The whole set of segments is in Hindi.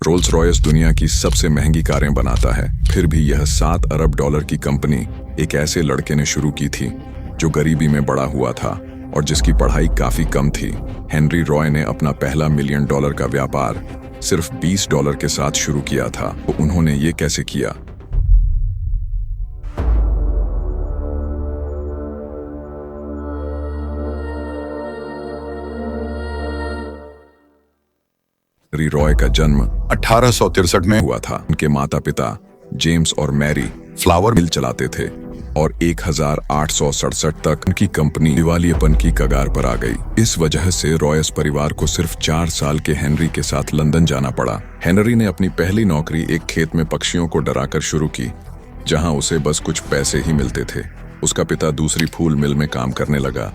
रोल्स रॉयस दुनिया की सबसे महंगी कारें बनाता है, फिर भी यह $7 अरब की कंपनी एक ऐसे लड़के ने शुरू की थी जो गरीबी में बड़ा हुआ था और जिसकी पढ़ाई काफी कम थी। हेनरी रॉय ने अपना पहला $1 मिलियन का व्यापार सिर्फ $20 के साथ शुरू किया था। तो उन्होंने ये कैसे किया? हेनरी रॉय का जन्म 1863 में हुआ था। उनके माता पिता जेम्स और मैरी फ्लावर मिल चलाते थे और 1867 तक उनकी कंपनी दिवालियेपन की कगार पर आ गई। इस वजह से रॉयस परिवार को सिर्फ 4 साल के हेनरी के साथ लंदन जाना पड़ा। हेनरी ने अपनी पहली नौकरी एक खेत में पक्षियों को डराकर शुरू की, जहां उसे बस कुछ पैसे ही मिलते थे। उसका पिता दूसरी फूल मिल में काम करने लगा,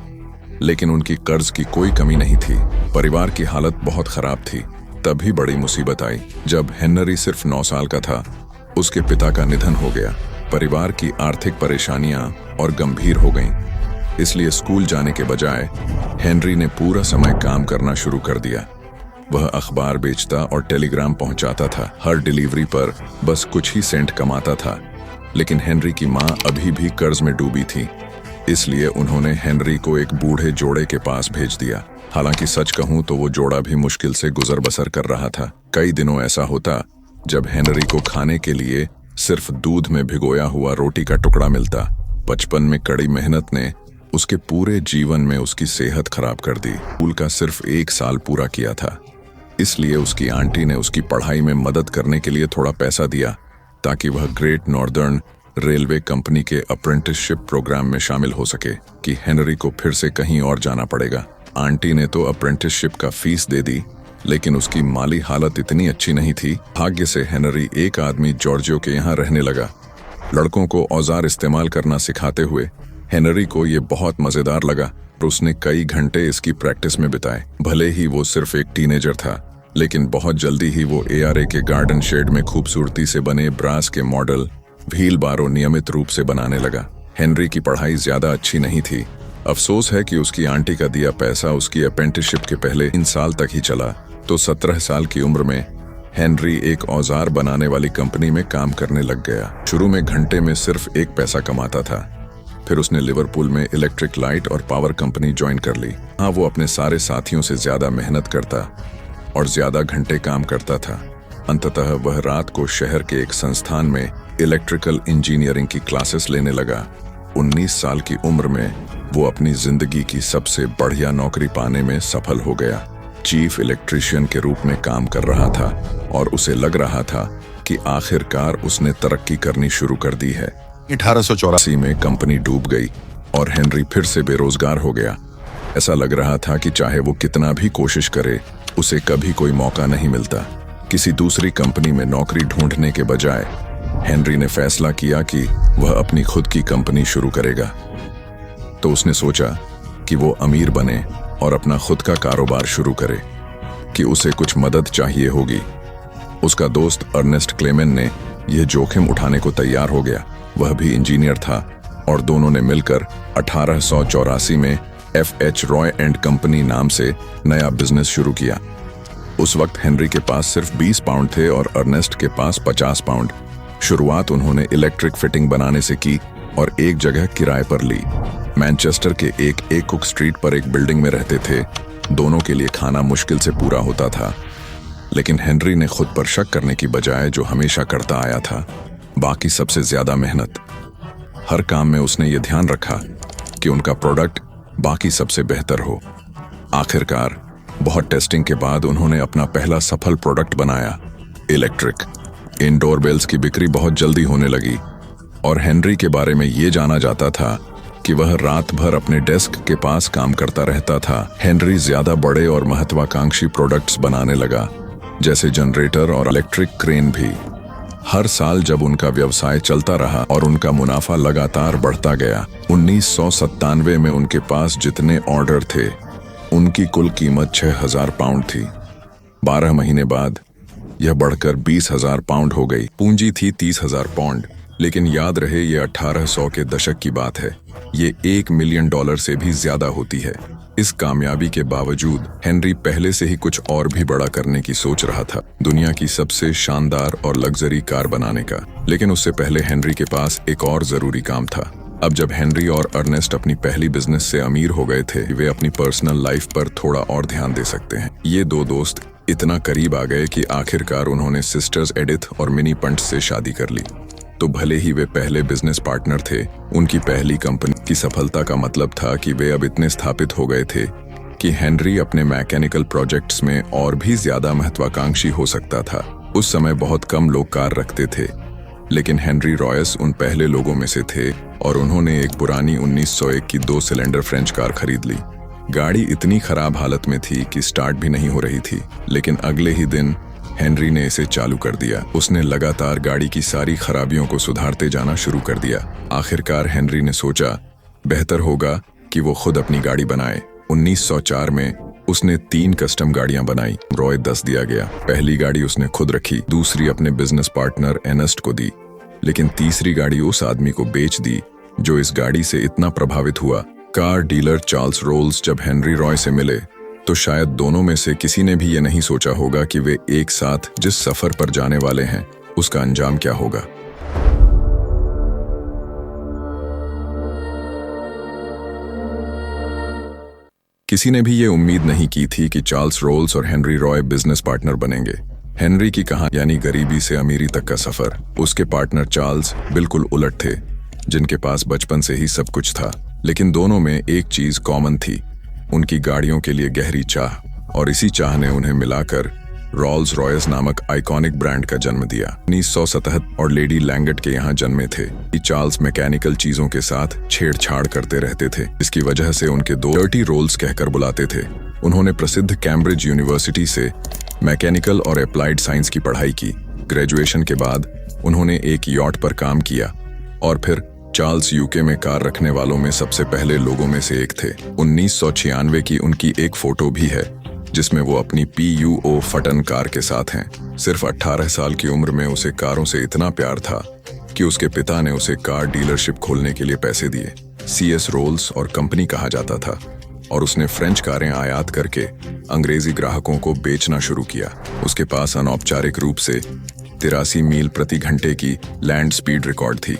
लेकिन उनकी कर्ज की कोई कमी नहीं थी। परिवार की हालत बहुत खराब थी। तभी बड़ी मुसीबत आई जब हेनरी सिर्फ 9 साल का था। उसके पिता का निधन हो गया। परिवार की आर्थिक परेशानियां और गंभीर हो गईं। इसलिए स्कूल जाने के बजाय हेनरी ने पूरा समय काम करना शुरू कर दिया। वह अखबार बेचता और टेलीग्राम पहुंचाता था। हर डिलीवरी पर बस कुछ ही सेंट कमाता था। लेकिन हेनरी की मां अभी भी कर्ज में डूबी थी, इसलिए उन्होंने हेनरी को एक बूढ़े जोड़े के पास भेज दिया। हालांकि सच कहूं तो वो जोड़ा भी मुश्किल से गुजर बसर कर रहा था। कई दिनों ऐसा होता जब हेनरी को खाने के लिए सिर्फ दूध में भिगोया हुआ रोटी का टुकड़ा मिलता। बचपन में कड़ी मेहनत ने उसके पूरे जीवन में उसकी सेहत खराब कर दी। स्कूल का सिर्फ 1 साल पूरा किया था, इसलिए उसकी आंटी ने उसकी पढ़ाई में मदद करने के लिए थोड़ा पैसा दिया ताकि वह ग्रेट नॉर्दर्न रेलवे कंपनी के अप्रेंटिसशिप प्रोग्राम में शामिल हो सके कि हेनरी को फिर से कहीं और जाना पड़ेगा। आंटी ने तो अप्रेंटिसशिप का फीस दे दी, लेकिन उसकी माली हालत इतनी अच्छी नहीं थी। भाग्य से हेनरी एक आदमी जॉर्जियो के यहाँ रहने लगा। लड़कों को औजार इस्तेमाल करना सिखाते हुए हेनरी को ये बहुत मजेदार लगा और उसने कई घंटे इसकी प्रैक्टिस में बिताए। भले ही वो सिर्फ एक टीनेजर था, लेकिन बहुत जल्दी ही वो ARA के गार्डन शेड में खूबसूरती से बने ब्रास के मॉडल व्हील बारों नियमित रूप से बनाने लगा। हेनरी की पढ़ाई ज्यादा अच्छी नहीं थी। अफसोस है कि उसकी आंटी का दिया पैसा उसकी अप्रेंटिसशिप के पहले 3 साल तक ही चला। तो 17 साल की उम्र में हेनरी एक औजार बनाने वाली कंपनी में काम करने लग गया। शुरू में घंटे में सिर्फ 1 पैसा कमाता था। फिर उसने लिवरपूल में इलेक्ट्रिक लाइट और पावर कंपनी ज्वाइन कर ली। हाँ, वो अपने सारे साथियों से ज्यादा मेहनत करता और ज्यादा घंटे काम करता था। अंततः वह रात को शहर के एक संस्थान में इलेक्ट्रिकल इंजीनियरिंग की क्लासेस लेने लगा। 19 साल की उम्र में वो अपनी जिंदगी की सबसे बढ़िया नौकरी पाने में सफल हो गया। चीफ इलेक्ट्रिशियन के रूप में काम कर रहा था और उसे लग रहा था कि आखिरकार उसने तरक्की करनी शुरू कर दी है। 1884 में कंपनी डूब गई और हेनरी फिर से बेरोजगार हो गया। ऐसा लग रहा था कि चाहे वो कितना भी कोशिश करे, उसे कभी कोई मौका नहीं मिलता। किसी दूसरी कंपनी में नौकरी ढूंढने के बजाय हेनरी ने फैसला किया कि वह अपनी खुद की कंपनी शुरू करेगा। तो उसने सोचा कि वो अमीर बने और अपना खुद का कारोबार शुरू करे, कि उसे कुछ मदद चाहिए होगी। उसका दोस्त अर्नेस्ट क्लेमेन ने यह जोखिम उठाने को तैयार हो गया। वह भी इंजीनियर था और दोनों ने मिलकर 1884 में FH रॉय एंड कंपनी नाम से नया बिजनेस शुरू किया। उस वक्त हेनरी के पास सिर्फ 20 पाउंड थे और अर्नेस्ट के पास 50 पाउंड। शुरुआत उन्होंने इलेक्ट्रिक फिटिंग बनाने से की और एक जगह किराए पर ली। मैनचेस्टर के एक कुक स्ट्रीट पर एक बिल्डिंग में रहते थे। दोनों के लिए खाना मुश्किल से पूरा होता था, लेकिन हेनरी ने खुद पर शक करने की बजाय जो हमेशा करता आया था, बाकी सबसे ज्यादा मेहनत। हर काम में उसने ये ध्यान रखा कि उनका प्रोडक्ट बाकी सबसे बेहतर हो। आखिरकार बहुत टेस्टिंग के बाद उन्होंने अपना पहला सफल प्रोडक्ट बनाया, इलेक्ट्रिक। इन डोरबेल्स की बिक्री बहुत जल्दी होने लगी और हेनरी के बारे में ये जाना जाता था कि वह रात भर अपने डेस्क के पास काम करता रहता था। हेनरी ज्यादा बड़े और महत्वाकांक्षी प्रोडक्ट्स बनाने लगा, जैसे जनरेटर और इलेक्ट्रिक क्रेन भी। हर साल जब उनका व्यवसाय चलता रहा और उनका मुनाफा लगातार बढ़ता गया, 1997 में उनके पास जितने ऑर्डर थे उनकी कुल कीमत 6,000 पाउंड थी। 12 महीने बाद यह बढ़कर 20,000 पाउंड हो गई। पूंजी थी 30,000 पाउंड, लेकिन याद रहे ये 1800 के दशक की बात है। ये $1 मिलियन से भी ज्यादा होती है। इस कामयाबी के बावजूद हेनरी पहले से ही कुछ और भी बड़ा करने की सोच रहा था, दुनिया की सबसे शानदार और लग्जरी कार बनाने का। लेकिन उससे पहले हेनरी के पास एक और जरूरी काम था। अब जब हेनरी और अर्नेस्ट अपनी पहली बिजनेस से अमीर हो गए थे, वे अपनी पर्सनल लाइफ पर थोड़ा और ध्यान दे सकते हैं। ये दो दोस्त इतना करीब आ गए कि आखिरकार उन्होंने सिस्टर्स एडिथ और मिनी पंट से शादी कर ली। तो भले ही वे पहले बिजनेस पार्टनर थे, उनकी पहली कंपनी की सफलता का मतलब था कि वे अब इतने स्थापित हो गए थे कि हेनरी अपने मैकेनिकल प्रोजेक्ट्स में और भी ज्यादा महत्वाकांक्षी हो सकता था। उस समय बहुत कम लोग कार रखते थे, लेकिन हेनरी रॉयस उन पहले लोगों में से थे और उन्होंने एक पुरानी 1901 की 2 सिलेंडर फ्रेंच कार खरीद ली। गाड़ी इतनी खराब हालत में थी कि स्टार्ट भी नहीं हो रही थी, लेकिन अगले ही दिन हेनरी ने इसे चालू कर दिया। उसने लगातार गाड़ी की सारी खराबियों को सुधारते जाना शुरू कर दिया। आखिरकार हेनरी ने सोचा बेहतर होगा कि वो खुद अपनी गाड़ी बनाए। 1904 में उसने 3 कस्टम गाड़ियां बनाई। रॉय 10 दिया गया। पहली गाड़ी उसने खुद रखी, दूसरी अपने बिजनेस पार्टनर एर्नेस्ट को दी, लेकिन तीसरी गाड़ी उस आदमी को बेच दी जो इस गाड़ी से इतना प्रभावित हुआ। कार डीलर चार्ल्स रोल्स जब हेनरी रॉय से मिले तो शायद दोनों में से किसी ने भी ये नहीं सोचा होगा कि वे एक साथ जिस सफर पर जाने वाले हैं उसका अंजाम क्या होगा। किसी ने भी ये उम्मीद नहीं की थी कि चार्ल्स रोल्स और हेनरी रॉय बिजनेस पार्टनर बनेंगे। हेनरी की कहानी यानी गरीबी से अमीरी तक का सफर, उसके पार्टनर चार्ल्स बिल्कुल उलट थे, जिनके पास बचपन से ही सब कुछ था। लेकिन दोनों में एक चीज कॉमन थी, उनकी गाड़ियों के लिए गहरी चाह, और इसी चाह ने उन्हें मिलाकर रोल्स रॉयस नामक आइकॉनिक ब्रांड का जन्म दिया। 1977 और लेडी लैंगट के यहाँ जन्मे थे। चार्ल्स मैकेनिकल चीजों के साथ छेड़छाड़ करते रहते थे, इसकी वजह से उनके दो डर्टी रोल्स कहकर बुलाते थे। उन्होंने प्रसिद्ध कैम्ब्रिज यूनिवर्सिटी से मैकेनिकल और अप्लाइड साइंस की पढ़ाई की। ग्रेजुएशन के बाद उन्होंने एक यॉट पर काम किया और फिर चार्ल्स यूके में कार रखने वालों में सबसे पहले लोगों में से एक थे। 1996 की उनकी एक फोटो भी है जिसमें वो अपनी PUO फटन कार के साथ हैं। सिर्फ 18 साल की उम्र में उसे कारों से इतना प्यार था कि उसके पिता ने उसे कार डीलरशिप खोलने के लिए पैसे दिए। CS रोल्स और कंपनी कहा जाता था और उसने फ्रेंच कारें आयात करके अंग्रेजी ग्राहकों को बेचना शुरू किया। उसके पास अनौपचारिक रूप से 83 मील प्रति घंटे की लैंड स्पीड रिकॉर्ड थी।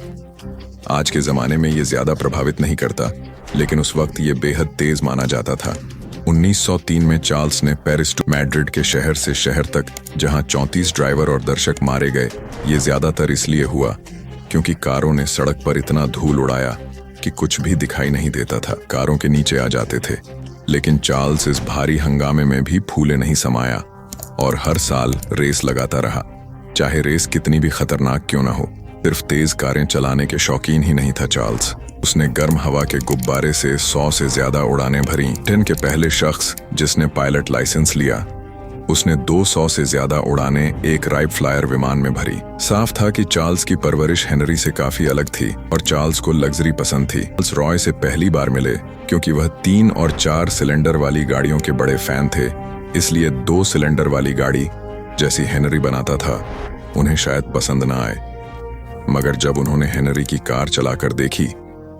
आज के जमाने में ये ज्यादा प्रभावित नहीं करता, लेकिन उस वक्त ये बेहद तेज माना जाता था। 1903 में चार्ल्स ने पेरिस टू मैड्रिड के शहर से शहर तक, जहां 34 ड्राइवर और दर्शक मारे गए, ये ज्यादातर इसलिए हुआ क्योंकि कारों ने सड़क पर इतना धूल उड़ाया कि कुछ भी दिखाई नहीं देता था। कारों के नीचे आ जाते थे। लेकिन चार्ल्स इस भारी हंगामे में भी फूले नहीं समाया और हर साल रेस लगाता रहा, चाहे रेस कितनी भी खतरनाक क्यों ना हो। सिर्फ तेज कारें चलाने के शौकीन ही नहीं था चार्ल्स। उसने गर्म हवा के गुब्बारे से 100 से ज्यादा उड़ानें भरी। ब्रिटेन के पहले शख्स जिसने पायलट लाइसेंस लिया, उसने 200 से ज्यादा उड़ानें एक राइट फ्लायर विमान में भरी। साफ था कि चार्ल्स की परवरिश हेनरी से काफी अलग थी और चार्ल्स को लग्जरी पसंद थी। चार्ल्स रॉय से पहली बार मिले क्योंकि वह 3 और 4 सिलेंडर वाली गाड़ियों के बड़े फैन थे, इसलिए 2 सिलेंडर वाली गाड़ी जैसी हेनरी बनाता था उन्हें शायद पसंद ना आए। मगर जब उन्होंने हेनरी की कार चलाकर देखी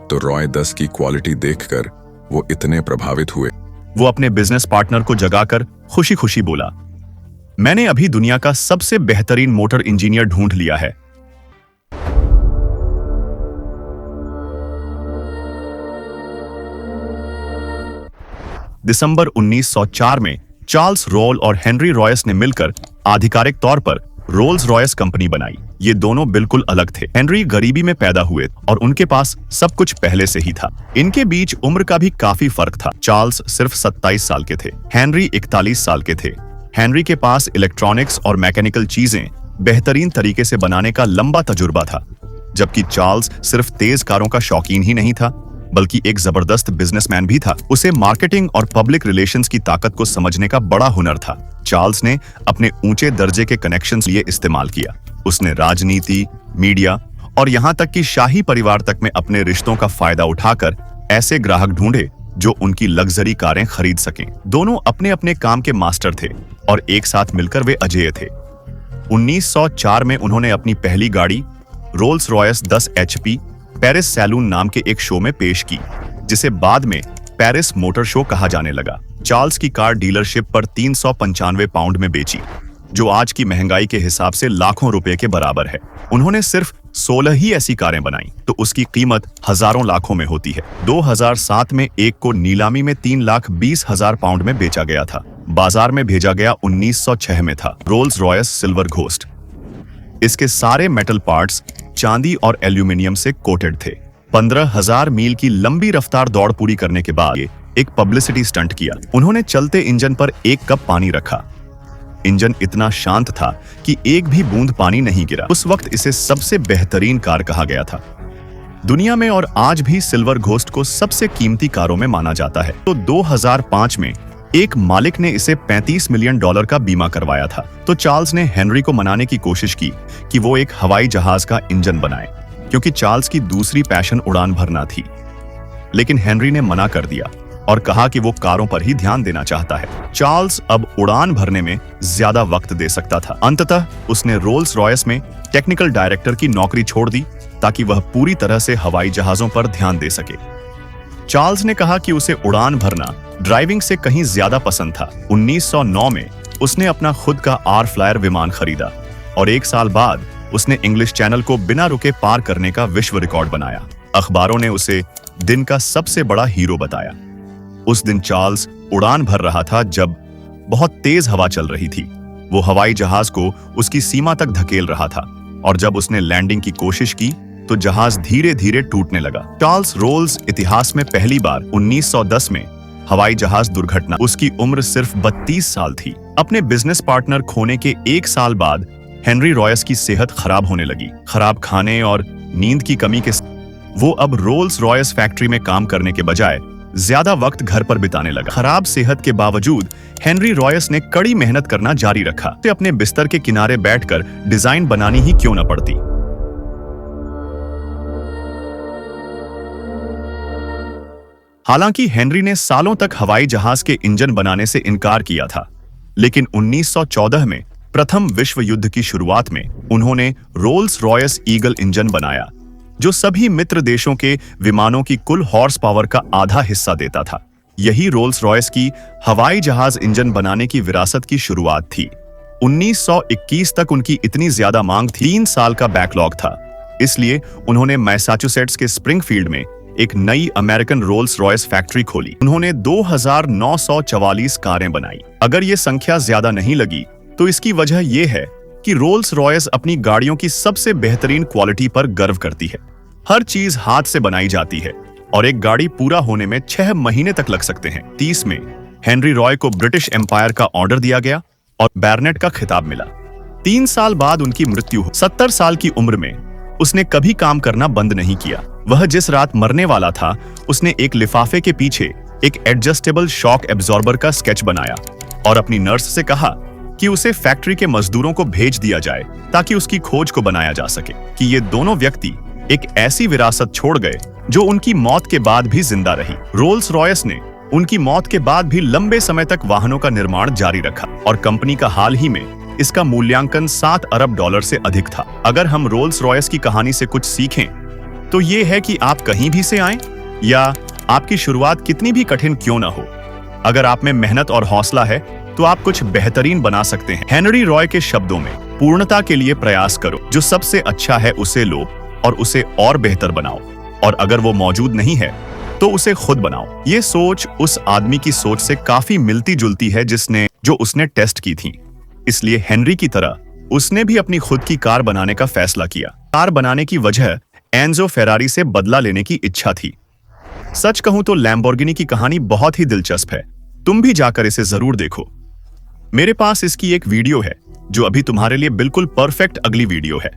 तो रॉय 10 की क्वालिटी देखकर वो इतने प्रभावित हुए। वो अपने बिजनेस पार्टनर को जगाकर खुशी खुशी बोला, मैंने अभी दुनिया का सबसे बेहतरीन मोटर इंजीनियर ढूंढ लिया है। दिसंबर 1904 में चार्ल्स रोल और हेनरी रॉयस ने मिलकर आधिकारिक तौर पर रोल्स रॉयस कंपनी बनाई। ये दोनों बिल्कुल अलग थे। हेनरी गरीबी में पैदा हुए और उनके पास सब कुछ पहले से ही था। इनके बीच उम्र का भी काफी फर्क था। चार्ल्स सिर्फ 27 साल के थे, हेनरी 41 साल के थे। हेनरी के पास इलेक्ट्रॉनिक्स और मैकेनिकल चीजें बेहतरीन तरीके से बनाने का लंबा तजुर्बा था, जबकि चार्ल्स सिर्फ तेज कारों का शौकीन ही नहीं था बल्कि एक जबरदस्त बिजनेसमैन भी था। उसे मार्केटिंग और पब्लिक रिलेशंस की ताकत को समझने का बड़ा हुनर था। चार्ल्स ने अपने ऊंचे दर्जे के कनेक्शंस लिए इस्तेमाल किया। उसने राजनीति, मीडिया और यहाँ तक कि शाही परिवार तक में अपने रिश्तों का फायदा उठाकर ऐसे ग्राहक ढूंढे जो उनकी लग्जरी कारें खरीद सकें। दोनों अपने अपने काम के मास्टर थे और एक साथ मिलकर वे अजेय थे। 1904 में उन्होंने अपनी पहली गाड़ी Rolls Royce 10 HP Paris saloon नाम के एक शो में पेश की, जिसे बाद में पेरिस मोटर शो कहा जाने लगा। चार्ल्स की कार डीलरशिप पर 395 पाउंड में बेची, जो आज की महंगाई के हिसाब से लाखों रुपए के बराबर है। उन्होंने सिर्फ 16 ही ऐसी कारें बनाई, तो उसकी कीमत हजारों लाखों में होती है। 2007 में एक को नीलामी में 3,20,000 पाउंड में बेचा गया था। बाजार में भेजा गया 1906 में था। Rolls Royce silver ghost. इसके सारे मेटल पार्ट्स चांदी और एल्यूमिनियम से कोटेड थे। 15,000 मील की लंबी रफ्तार दौड़ पूरी करने के बाद एक पब्लिसिटी स्टंट किया। उन्होंने चलते इंजन पर 1 कप पानी रखा। इंजन इतना शांत था कि एक भी बूंद पानी नहीं गिरा। उस वक्त इसे सबसे बेहतरीन कार कहा गया था दुनिया में, और आज भी सिल्वर घोस्ट को सबसे कीमती कारों में माना जाता है। तो 2005 में एक मालिक ने इसे $35 मिलियन का बीमा करवाया था। तो चार्ल्स ने हेनरी को मनाने की कोशिश की कि वो एक हवाई जहाज का इंजन बनाए, क्योंकि चार्ल्स की दूसरी पैशन उड़ान भरना थी। लेकिन हेनरी ने मना कर दिया और कहा कि वो कारों पर ही ध्यान देना चाहता है। चार्ल्स अब उड़ान भरने में ज्यादा वक्त दे सकता था। अंततः उसने रोल्स रॉयस में टेक्निकल डायरेक्टर की नौकरी छोड़ दी, ताकि वह पूरी तरह से हवाई जहाजों पर ध्यान दे सके। चार्ल्स ने कहा कि उसे उड़ान भरना ड्राइविंग से कहीं ज्यादा पसंद था। 1909 में उसने अपना खुद का आर फ्लायर विमान खरीदा, और 1 साल बाद उसने इंग्लिश चैनल को बिना रुके पार करने का विश्व रिकॉर्ड बनाया। अखबारों ने उसे दिन का सबसे बड़ा हीरो बताया। उस दिन चार्ल्स उड़ान भर रहा था जब बहुत तेज हवा चल रही थी। वो हवाई जहाज को उसकी सीमा तक धकेल रहा था, और जब उसने लैंडिंग की कोशिश की तो जहाज धीरे धीरे टूटने लगा। चार्ल्स रोल्स इतिहास में पहली बार 1910 में हवाई जहाज दुर्घटना। उसकी उम्र सिर्फ 32 साल थी। अपने बिजनेस पार्टनर खोने के 1 साल बाद हेनरी रॉयस की सेहत खराब होने लगी। खराब खाने और नींद की कमी के वो अब रोल्स रॉयस फैक्ट्री में काम करने के बजाय ज्यादा वक्त घर पर बिताने लगा। खराब सेहत के बावजूद हेनरी रॉयस ने कड़ी मेहनत करना जारी रखा। उसे अपने बिस्तर के किनारे बैठकर डिजाइन बनानी ही क्यों न पड़ती। हालांकि हेनरी ने सालों तक हवाई जहाज के इंजन बनाने से इनकार किया था, लेकिन 1914 में प्रथम विश्व युद्ध की शुरुआत में उन्होंने रोल्स रॉयस ईगल इंजन बनाया, जो सभी मित्र देशों के विमानों की कुल हॉर्स पावर का आधा हिस्सा देता था। यही रोल्स रॉयस की हवाई जहाज इंजन बनाने की विरासत की शुरुआत थी। 1921 तक उनकी इतनी ज्यादा मांग थी, 3 साल का बैकलॉग था। इसलिए उन्होंने मैसाचुसेट्स के स्प्रिंगफील्ड में एक नई अमेरिकन रोल्स रॉयस फैक्ट्री खोली। उन्होंने 2,944 कारें बनाई। अगर ये संख्या ज्यादा नहीं लगी तो इसकी वजह यह है कि रोल्स रॉयस अपनी गाड़ियों की सबसे बेहतरीन क्वालिटी पर गर्व करती है। हर चीज हाथ से बनाई जाती है, और एक गाड़ी पूरा होने में 6 महीने तक लग सकते हैं। 30 में हेनरी रॉय को ब्रिटिश एम्पायर का ऑर्डर दिया गया और बैरनेट का खिताब मिला। 3 साल बाद उनकी मृत्यु हुई। 70 साल की उम्र में उसने कभी काम करना बंद नहीं किया। वह जिस रात मरने वाला था, उसने एक लिफाफे के पीछे एक एडजस्टेबल शॉक एब्जॉर्बर का स्केच बनाया और अपनी नर्स से कहा कि उसे फैक्ट्री के मजदूरों को भेज दिया जाए ताकि उसकी खोज को बनाया जा सके। कि ये दोनों व्यक्ति एक ऐसी विरासत छोड़ गए जो उनकी मौत के बाद भी जिंदा रही। रोल्स रॉयस ने उनकी मौत के बाद भी लंबे समय तक वाहनों का निर्माण जारी रखा, और कंपनी का हाल ही में इसका मूल्यांकन $7 अरब से अधिक था। अगर हम रोल्स रॉयस की कहानी से कुछ सीखें तो ये है कि आप कहीं भी से आएं, या आपकी शुरुआत कितनी भी कठिन क्यों ना हो, अगर आप में मेहनत और हौसला है तो आप कुछ बेहतरीन बना सकते हैं। हेनरी रॉय के शब्दों में, पूर्णता के लिए प्रयास करो, जो सबसे अच्छा है उसे लो और उसे और बेहतर बनाओ, और अगर वो मौजूद नहीं है तो उसे खुद बनाओ। ये सोच उस आदमी की सोच से काफी मिलती जुलती है जो उसने टेस्ट की थी। इसलिए हेनरी की तरह उसने भी अपनी खुद की कार बनाने का फैसला किया। कार बनाने की वजह एंजो फेरारी से बदला लेने की इच्छा थी। सच कहूं तो लैम्बोर्गिनी की कहानी बहुत ही दिलचस्प है। तुम भी जाकर इसे जरूर देखो। मेरे पास इसकी एक वीडियो है जो अभी तुम्हारे लिए बिल्कुल परफेक्ट अगली वीडियो है।